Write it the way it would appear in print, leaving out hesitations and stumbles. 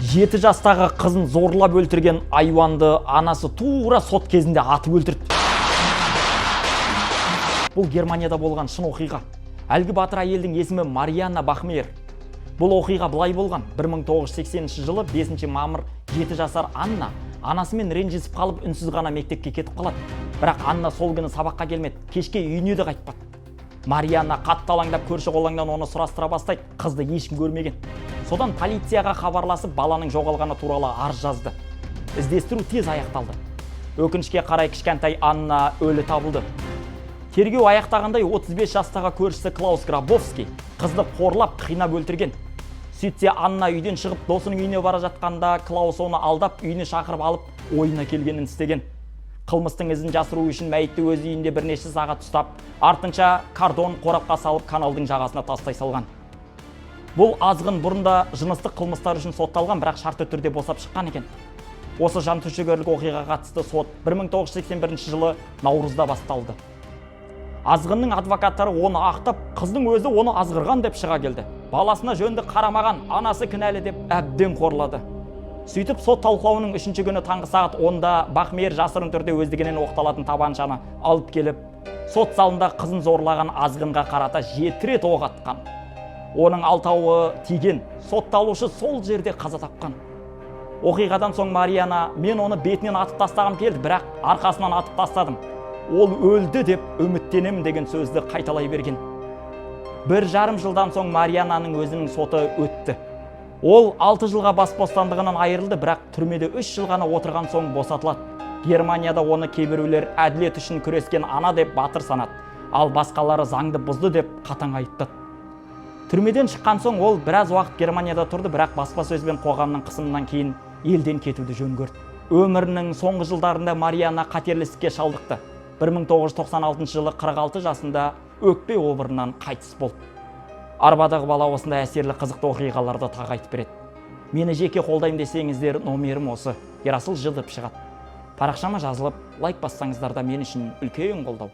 7 жастағы қызын зорлап өлтірген айуанды анасы тура сот кезінде атып өлтірді. Бұл Германияда болған шын оқиға. Әлгі батыр әйелдің есімі Марианна Бахмейер. Бұл оқиға былай болған. 1980 жылы 5 мамыр 7 жасар Анна анасымен ренжісіп қалып үнсіз ғана мектепке кетіп қалады. Бірақ Анна сол күні сабаққа келмеді, кешке үйіне де қайтпады. Марианна қатты алаңдап көрші қолаңнан оны сұрастыра бастайды. Қызды ешкім көрмеген. Содан полицияға хабарласып, баланың жоғалғаны туралы арыз жазды. Іздестіру тез аяқталды. Өкінішке қарай кішкентай Анна өлі табылды. Тергеу аяқтағандай 35 жастағы көршісі Клаус Грабовский қызды қорлап, қинап өлтірген. Сөйтсе Анна үйден шығып досының үйіне бара жатқанда Клаус оны алдап, үйіне шақырып алып, ойына келгенін істеген. Қылмыстың ізін жасыру үшін мәйітті өз үйінде бірнеше сағат ұстап, артынша кардон қорапқа салып каналдың жағасына тастай салған. Бұл азғын бұрында жыныстық қылмыстар үшін сотталған, бірақ шартты түрде босап шыққан екен. Осы жантүршігерлік оқиғаға қатысты сот 1981 жылы наурызда басталды. Азғынның адвокаттары оны ақтап, қыздың өзі оны азғырған деп шыға келді. Баласына жөнді қарамаған, анасы кінәлі деп әбден қорлады. Сөйтіп сот талқылауының 3-ші күні таңғы сағат 10-да Бахмейер жасырын түрде өздігінен оқталатын табаншаны алып келіп, сот залында қызын зорлаған азғынға қарата 7 рет оқ атқан. Оның 6-ы тиген, сотталушы сол жерде қаза тапқан. Оқиғадан соң Марианна, мен оны бетінен атып тастағым келді, бірақ арқасынан атып тастадым. Ол өлді деп үміттенемін деген сөзді қайталай берген. 1,5 жылдан соң Марианнаның өзінің соты өтті. Ол 6 жылға бас бостандығынан айырылды, бірақ түрмеде 3 жыл ғана отырған соң босатылады. Германияда оны кейбіреулер әділет үшін күрескен ана деп батыр санады, ал басқалары заңды бұзды деп қатаң айыптады. Түрмеден шыққан соң ол біраз уақыт Германияда тұрды, бірақ баспасөз бен қоғамның қысымынан кейін елден кетуді жөн көрді. Өмірінің соңғы жылдарында Марианна қатерлі ісікке шалдықты. 1996 жылы 46 жасында өкпе обырынан қайтыс болды. Арбадағы бала осындай әсерлі қызықты оқиғаларды тағы айтып береді. Мені жеке қолдаймын десеңіздер, номерім осы. Ерасыл жылдып шығады. Парақшама жазылып, лайк бассаңыздар да мен үшін үлкен қолдау.